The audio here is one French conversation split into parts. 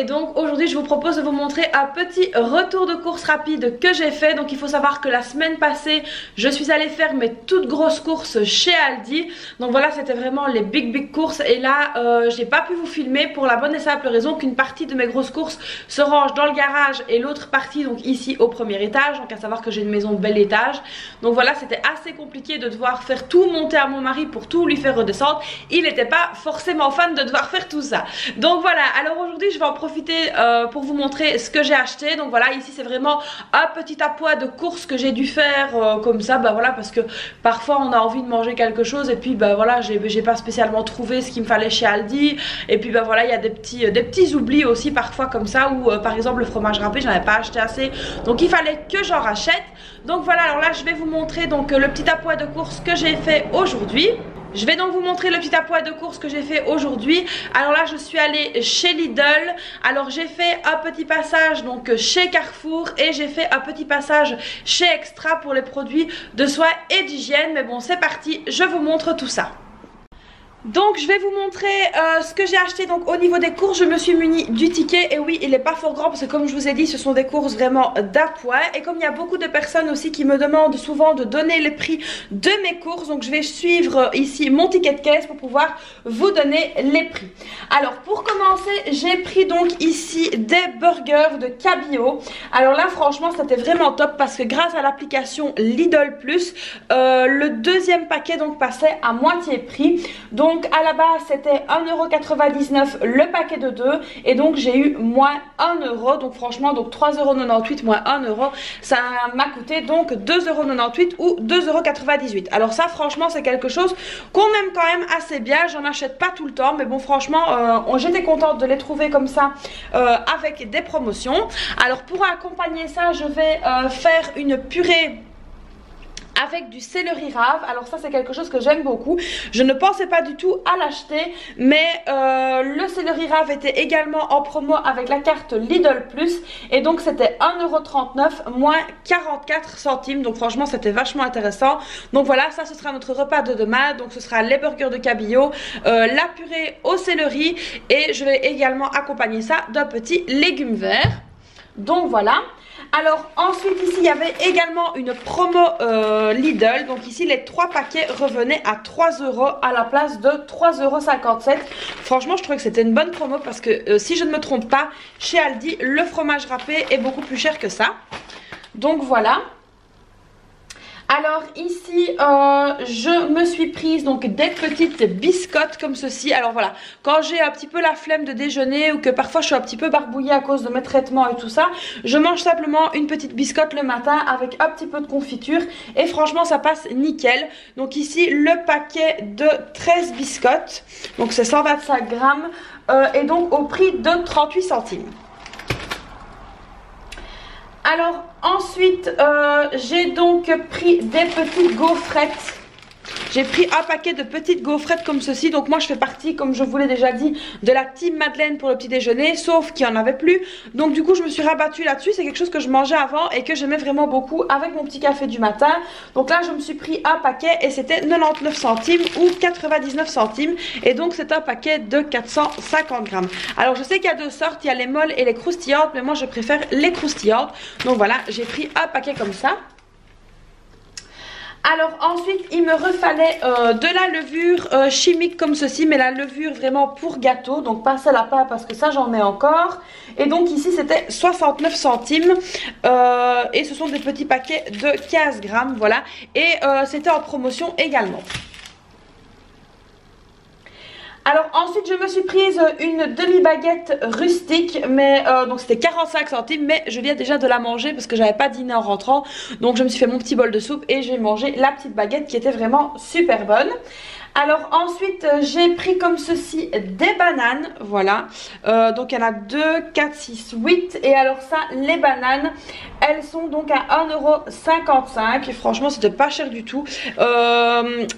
et donc aujourd'hui je vous propose de vous montrer un petit retour de course rapide que j'ai fait. Donc il faut savoir que la semaine passée je suis allée faire mes toutes grosses courses chez Aldi. Donc voilà, c'était vraiment les big courses et là j'ai pas pu vous filmer pour la bonne et simple raison qu'une partie de mes grosses courses se range dans le garage et l'autre partie donc ici au premier étage. Donc à savoir que j'ai une maison bel étage. Donc voilà, c'était assez compliqué de devoir faire tout monter à mon mari pour tout lui faire redescendre. Il n'était pas forcément fan de devoir faire tout ça. Donc voilà, alors aujourd'hui je vais en profiter pour vous montrer ce que j'ai acheté. Donc voilà, ici c'est vraiment un petit appoint de courses que j'ai dû faire comme ça, bah voilà, parce que parfois on a envie de manger quelque chose et puis bah voilà, j'ai pas spécialement trouvé ce qu'il me fallait chez Aldi. Et puis bah voilà, il y a des petits oublis aussi parfois comme ça, où par exemple le fromage râpé, j'en avais pas acheté assez, donc il fallait que j'en rachète. Donc voilà, alors là je vais vous montrer donc le petit appoint de courses que j'ai fait aujourd'hui. Je vais donc vous montrer le petit appoint de course que j'ai fait aujourd'hui. Alors là je suis allée chez Lidl. Alors j'ai fait un petit passage donc chez Carrefour et j'ai fait un petit passage chez Extra pour les produits de soins et d'hygiène. Mais bon, c'est parti, je vous montre tout ça. Donc je vais vous montrer ce que j'ai acheté. Donc au niveau des courses, je me suis munie du ticket. Et oui, il n'est pas fort grand parce que comme je vous ai dit, ce sont des courses vraiment d'appoint. Et comme il y a beaucoup de personnes aussi qui me demandent souvent de donner les prix de mes courses, donc je vais suivre ici mon ticket de caisse pour pouvoir vous donner les prix. Alors pour commencer, j'ai pris donc ici des burgers de Cabillaud. Alors là franchement c'était vraiment top parce que grâce à l'application Lidl Plus, le deuxième paquet donc passait à moitié prix. Donc à la base c'était 1,99 € le paquet de 2 et donc j'ai eu moins 1 €. Donc franchement, donc 3,98 € moins 1 €, ça m'a coûté donc 2,98 € ou 2,98 €. Alors ça franchement c'est quelque chose qu'on aime quand même assez bien. J'en achète pas tout le temps mais bon franchement j'étais contente de les trouver comme ça avec des promotions. Alors pour accompagner ça je vais faire une purée avec du céleri rave. Alors ça c'est quelque chose que j'aime beaucoup. Je ne pensais pas du tout à l'acheter, mais le céleri rave était également en promo avec la carte Lidl Plus et donc c'était 1,39 € moins 44 centimes. Donc franchement c'était vachement intéressant. Donc voilà, ça ce sera notre repas de demain. Donc ce sera les burgers de Cabillaud, la purée au céleri et je vais également accompagner ça d'un petit légume vert. Donc voilà. Alors ensuite ici il y avait également une promo Lidl. Donc ici les 3 paquets revenaient à 3 € à la place de 3,57 €. Franchement je trouvais que c'était une bonne promo parce que si je ne me trompe pas, chez Aldi le fromage râpé est beaucoup plus cher que ça. Donc voilà. Alors ici je me suis prise donc des petites biscottes comme ceci. Alors voilà, quand j'ai un petit peu la flemme de déjeuner ou que parfois je suis un petit peu barbouillée à cause de mes traitements et tout ça, je mange simplement une petite biscotte le matin avec un petit peu de confiture et franchement ça passe nickel. Donc ici le paquet de 13 biscottes, donc c'est 125 grammes et donc au prix de 38 centimes. Alors ensuite j'ai donc pris des petites gaufrettes. J'ai pris un paquet de petites gaufrettes comme ceci. Donc moi je fais partie, comme je vous l'ai déjà dit, de la team Madeleine pour le petit déjeuner, sauf qu'il n'y en avait plus. Donc du coup je me suis rabattue là-dessus. C'est quelque chose que je mangeais avant et que j'aimais vraiment beaucoup avec mon petit café du matin. Donc là je me suis pris un paquet et c'était 99 centimes ou 99 centimes. Et donc c'est un paquet de 450 grammes. Alors je sais qu'il y a deux sortes, il y a les molles et les croustillantes, mais moi je préfère les croustillantes. Donc voilà, j'ai pris un paquet comme ça. Alors ensuite il me refallait de la levure chimique comme ceci, mais la levure vraiment pour gâteau, donc pas celle à pain parce que ça j'en ai encore. Et donc ici c'était 69 centimes et ce sont des petits paquets de 15 grammes, voilà. Et c'était en promotion également. Alors ensuite je me suis prise une demi-baguette rustique, mais donc c'était 45 centimes, mais je viens déjà de la manger parce que j'avais pas dîné en rentrant. Donc je me suis fait mon petit bol de soupe et j'ai mangé la petite baguette qui était vraiment super bonne. Alors ensuite j'ai pris comme ceci des bananes, voilà, donc il y en a 2, 4, 6, 8 et alors ça les bananes elles sont donc à 1,55 €, franchement c'était pas cher du tout.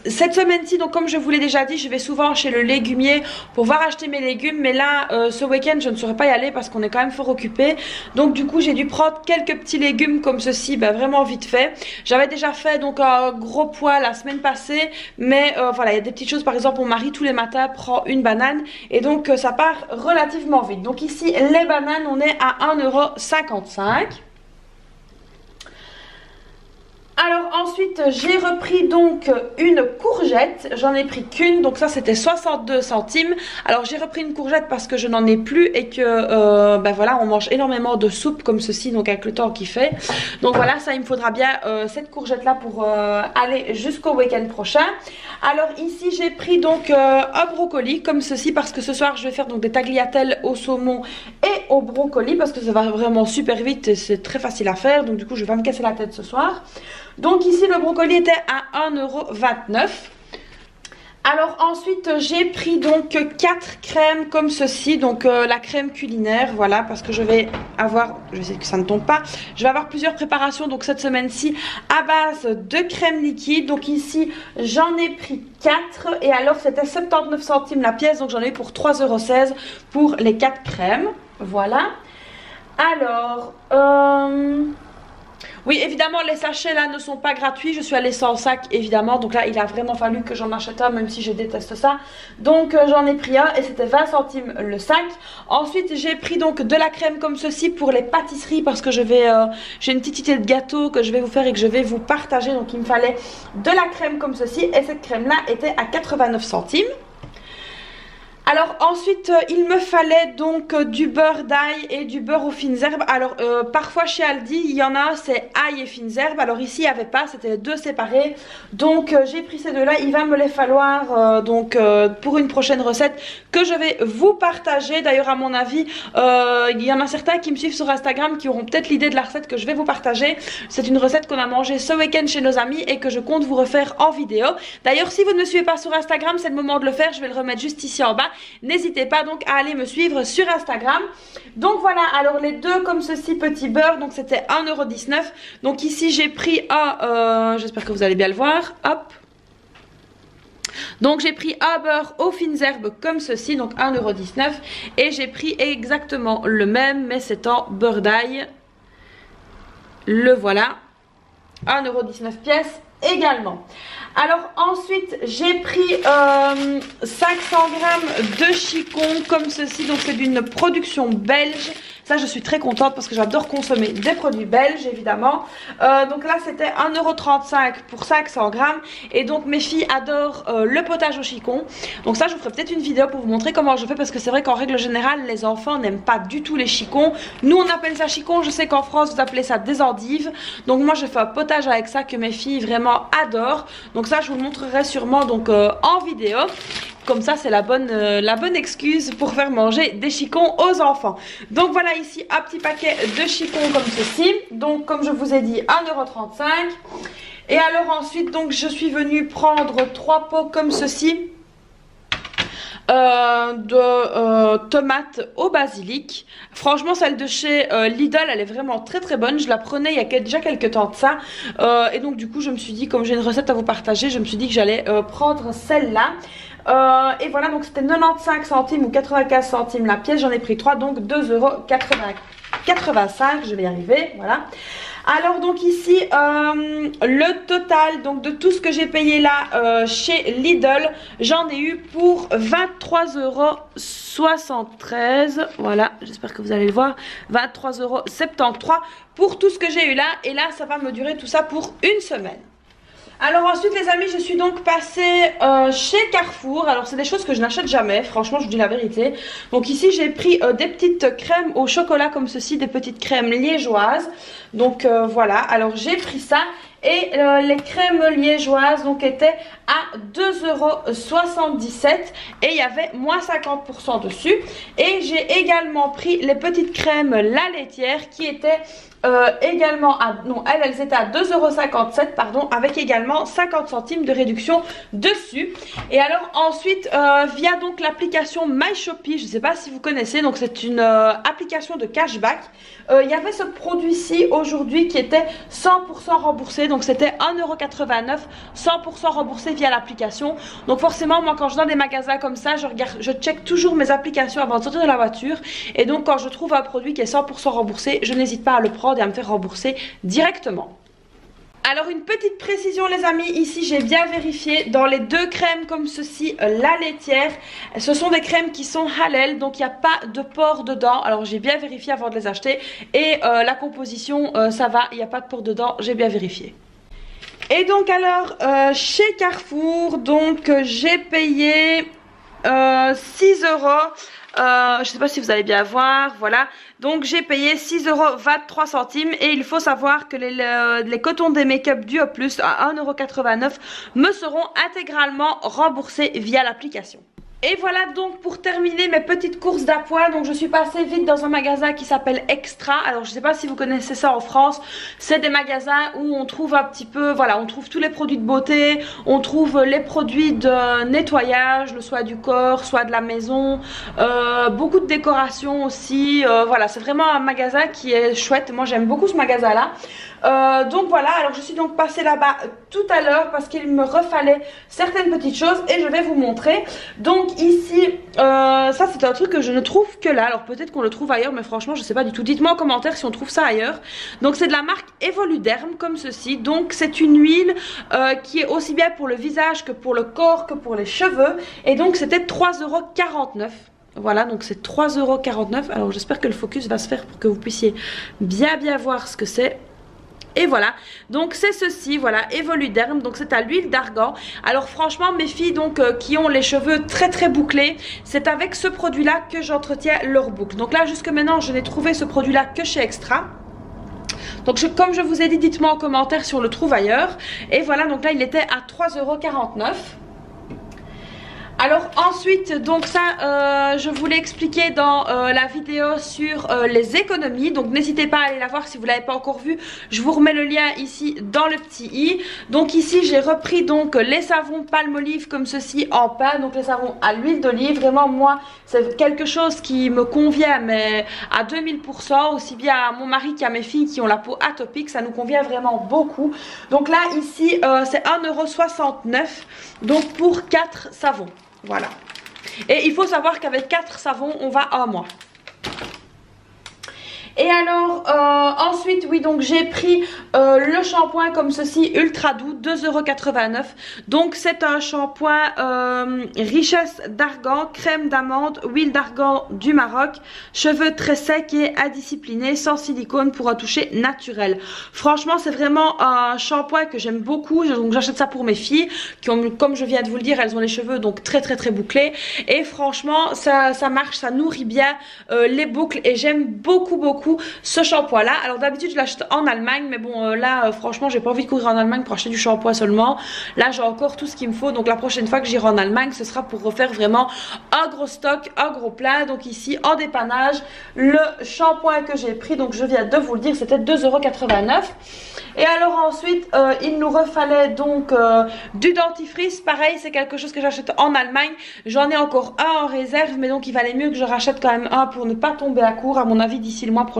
Cette semaine-ci donc comme je vous l'ai déjà dit je vais souvent chez le légumier pour voir acheter mes légumes, mais là ce week-end je ne saurais pas y aller parce qu'on est quand même fort occupé, donc du coup j'ai dû prendre quelques petits légumes comme ceci, vraiment vite fait. J'avais déjà fait donc un gros poids la semaine passée, mais voilà il y a des petites choses, par exemple mon mari tous les matins prend une banane et donc ça part relativement vite. Donc ici les bananes on est à 1,55 €. Alors ensuite j'ai repris donc une courgette, j'en ai pris qu'une, donc ça c'était 62 centimes. Alors j'ai repris une courgette parce que je n'en ai plus et que ben voilà, on mange énormément de soupe comme ceci, donc avec le temps qu'il fait. Donc voilà, ça il me faudra bien cette courgette là pour aller jusqu'au week-end prochain. Alors ici j'ai pris donc un brocoli comme ceci parce que ce soir je vais faire donc des tagliatelles au saumon et au brocoli parce que ça va vraiment super vite et c'est très facile à faire, donc du coup je vais pas me casser la tête ce soir. Donc ici le brocoli était à 1,29 €. Alors ensuite j'ai pris donc 4 crèmes comme ceci, donc la crème culinaire, voilà, parce que je vais avoir, je vais essayer que ça ne tombe pas, je vais avoir plusieurs préparations donc cette semaine-ci à base de crème liquide. Donc ici j'en ai pris 4 et alors c'était 79 centimes la pièce, donc j'en ai eu pour 3,16 € pour les 4 crèmes, voilà. Alors oui, évidemment les sachets là ne sont pas gratuits, je suis allée sans sac évidemment, donc là il a vraiment fallu que j'en achète un même si je déteste ça. Donc j'en ai pris un et c'était 20 centimes le sac. Ensuite j'ai pris donc de la crème comme ceci pour les pâtisseries parce que j'ai une petite idée de gâteau que je vais vous faire et que je vais vous partager. Donc il me fallait de la crème comme ceci et cette crème là était à 89 centimes. Alors ensuite il me fallait donc du beurre d'ail et du beurre aux fines herbes. Alors parfois chez Aldi il y en a c'est ail et fines herbes. Alors ici il n'y avait pas, c'était deux séparés. Donc j'ai pris ces deux là, il va me les falloir pour une prochaine recette que je vais vous partager. D'ailleurs à mon avis il y en a certains qui me suivent sur Instagram qui auront peut-être l'idée de la recette que je vais vous partager. C'est une recette qu'on a mangée ce week-end chez nos amis et que je compte vous refaire en vidéo. D'ailleurs si vous ne me suivez pas sur Instagram c'est le moment de le faire, je vais le remettre juste ici en bas. N'hésitez pas donc à aller me suivre sur Instagram. Donc voilà, alors les deux comme ceci petit beurre, donc c'était 1,19 €. Donc ici j'ai pris un, j'espère que vous allez bien le voir, hop. Donc j'ai pris un beurre aux fines herbes comme ceci, donc 1,19 € et j'ai pris exactement le même mais c'est en beurre d'ail. Le voilà, 1,19 € pièce également. Alors ensuite j'ai pris 500 g de chicon comme ceci, donc c'est d'une production belge. Ça je suis très contente parce que j'adore consommer des produits belges évidemment. Donc là c'était 1,35 € pour 500 g et donc mes filles adorent le potage au chicon. Donc ça je vous ferai peut-être une vidéo pour vous montrer comment je fais parce que c'est vrai qu'en règle générale les enfants n'aiment pas du tout les chicons. Nous on appelle ça chicon, je sais qu'en France vous appelez ça des endives. Donc moi je fais un potage avec ça que mes filles vraiment adorent. Donc ça je vous le montrerai sûrement donc en vidéo. Comme ça c'est la bonne excuse pour faire manger des chicons aux enfants. Donc voilà ici un petit paquet de chicons comme ceci. Donc comme je vous ai dit 1,35 €. Et alors ensuite donc je suis venue prendre 3 pots comme ceci de tomates au basilic. Franchement celle de chez Lidl elle est vraiment très très bonne. Je la prenais il y a déjà quelques temps de ça et donc du coup je me suis dit, comme j'ai une recette à vous partager, je me suis dit que j'allais prendre celle-là. Et voilà, donc c'était 95 centimes ou 95 centimes la pièce, j'en ai pris 3, donc 2,85 €, je vais y arriver, voilà. Alors donc ici le total donc de tout ce que j'ai payé là chez Lidl, j'en ai eu pour 23,73 €. Voilà, j'espère que vous allez le voir, 23,73 € pour tout ce que j'ai eu là. Et là ça va me durer tout ça pour une semaine. Alors ensuite les amis je suis donc passée chez Carrefour. Alors c'est des choses que je n'achète jamais, franchement je vous dis la vérité. Donc ici j'ai pris des petites crèmes au chocolat comme ceci, des petites crèmes liégeoises. Donc voilà, alors j'ai pris ça. Et les crèmes liégeoises donc étaient à 2,77 € et il y avait moins 50% dessus. Et j'ai également pris les petites crèmes La Laitière qui étaient également à, non elles étaient à 2,57 € pardon, avec également 50 centimes de réduction dessus. Et alors ensuite via donc l'application MyShopee, je ne sais pas si vous connaissez, donc c'est une application de cashback. Il y avait ce produit-ci aujourd'hui qui était 100% remboursé, donc c'était 1,89 €, 100% remboursé via l'application. Donc forcément moi quand je vais dans des magasins comme ça, je check toujours mes applications avant de sortir de la voiture. Et donc quand je trouve un produit qui est 100% remboursé, je n'hésite pas à le prendre et à me faire rembourser directement. Alors une petite précision les amis, ici j'ai bien vérifié, dans les deux crèmes comme ceci, la laitière, ce sont des crèmes qui sont halal, donc il n'y a pas de porc dedans. Alors j'ai bien vérifié avant de les acheter et la composition ça va, il n'y a pas de porc dedans, j'ai bien vérifié. Et donc alors chez Carrefour, donc j'ai payé 6 euros. Je ne sais pas si vous allez bien voir, voilà. Donc j'ai payé 6,23 € et il faut savoir que les cotons des make-up Duo Plus à 1,89 € me seront intégralement remboursés via l'application. Et voilà donc pour terminer mes petites courses d'appoint. Donc je suis passée vite dans un magasin qui s'appelle Extra. Alors je ne sais pas si vous connaissez ça en France. C'est des magasins où on trouve un petit peu, voilà, on trouve tous les produits de beauté. On trouve les produits de nettoyage, soit du corps, soit de la maison. Beaucoup de décoration aussi. Voilà, c'est vraiment un magasin qui est chouette. Moi j'aime beaucoup ce magasin là. Donc voilà, alors je suis donc passée là-bas tout à l'heure parce qu'il me refallait certaines petites choses et je vais vous montrer. Donc ici, ça c'est un truc que je ne trouve que là, alors peut-être qu'on le trouve ailleurs mais franchement je sais pas du tout. Dites-moi en commentaire si on trouve ça ailleurs. Donc c'est de la marque Evoluderm comme ceci, donc c'est une huile qui est aussi bien pour le visage que pour le corps que pour les cheveux et donc c'était 3,49 €. Voilà, donc c'est 3,49 €. Alors j'espère que le focus va se faire pour que vous puissiez bien voir ce que c'est. Et voilà, donc c'est ceci, voilà, Evoluderm, donc c'est à l'huile d'argan. Alors franchement mes filles donc qui ont les cheveux très bouclés, c'est avec ce produit là que j'entretiens leurs boucles. Donc là jusque maintenant je n'ai trouvé ce produit là que chez Extra. Donc comme je vous ai dit, dites-moi en commentaire si on le trouve ailleurs. Et voilà, donc là il était à 3,49 €. Alors ensuite, donc ça je vous l'ai expliqué dans la vidéo sur les économies. Donc n'hésitez pas à aller la voir si vous ne l'avez pas encore vue. Je vous remets le lien ici dans le petit i. Donc ici j'ai repris donc les savons Palmolive comme ceci en pain. Donc les savons à l'huile d'olive. Vraiment moi c'est quelque chose qui me convient mais à 2000%. Aussi bien à mon mari qu'à mes filles qui ont la peau atopique. Ça nous convient vraiment beaucoup. Donc là ici c'est 1,69 €. Donc pour 4 savons. Voilà. Et il faut savoir qu'avec 4 savons, on va un mois. Et alors ensuite oui donc j'ai pris le shampoing comme ceci ultra doux 2,89 €. Donc c'est un shampoing richesse d'argan, crème d'amande, huile d'argan du Maroc, cheveux très secs et indisciplinés, sans silicone pour un toucher naturel. Franchement c'est vraiment un shampoing que j'aime beaucoup. Donc j'achète ça pour mes filles qui ont, comme je viens de vous le dire, elles ont les cheveux donc très bouclés. Et franchement ça marche, ça nourrit bien les boucles et j'aime beaucoup ce shampoing là. Alors d'habitude je l'achète en Allemagne mais bon là franchement j'ai pas envie de courir en Allemagne pour acheter du shampoing seulement. Là j'ai encore tout ce qu'il me faut, donc la prochaine fois que j'irai en Allemagne ce sera pour refaire vraiment un gros stock, un gros plein. Donc ici en dépannage le shampoing que j'ai pris, donc je viens de vous le dire, c'était 2,89 €. Et alors ensuite il nous refallait donc du dentifrice. Pareil c'est quelque chose que j'achète en Allemagne. J'en ai encore un en réserve mais donc il valait mieux que je rachète quand même un pour ne pas tomber à court. À mon avis d'ici le mois prochain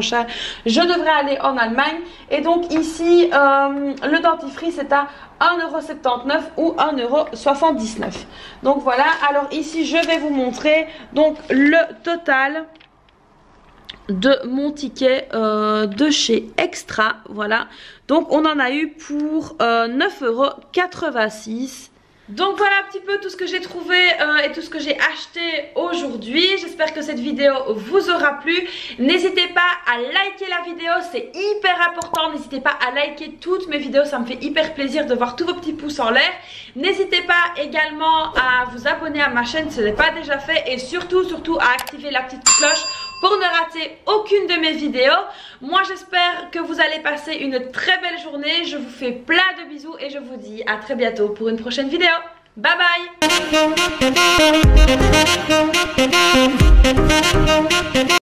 je devrais aller en Allemagne. Et donc ici le dentifrice est à 1,79 € ou 1,79 €. Donc voilà, alors ici je vais vous montrer donc le total de mon ticket de chez Extra. Voilà, donc on en a eu pour 9,86 €. Donc voilà un petit peu tout ce que j'ai trouvé et tout ce que j'ai acheté aujourd'hui. J'espère que cette vidéo vous aura plu. N'hésitez pas à liker la vidéo, c'est hyper important. N'hésitez pas à liker toutes mes vidéos, ça me fait hyper plaisir de voir tous vos petits pouces en l'air. N'hésitez pas également à vous abonner à ma chaîne si ce n'est pas déjà fait. Et surtout à activer la petite cloche pour ne rater aucune de mes vidéos. Moi j'espère que vous allez passer une très belle journée. Je vous fais plein de bisous et je vous dis à très bientôt pour une prochaine vidéo. Bye bye.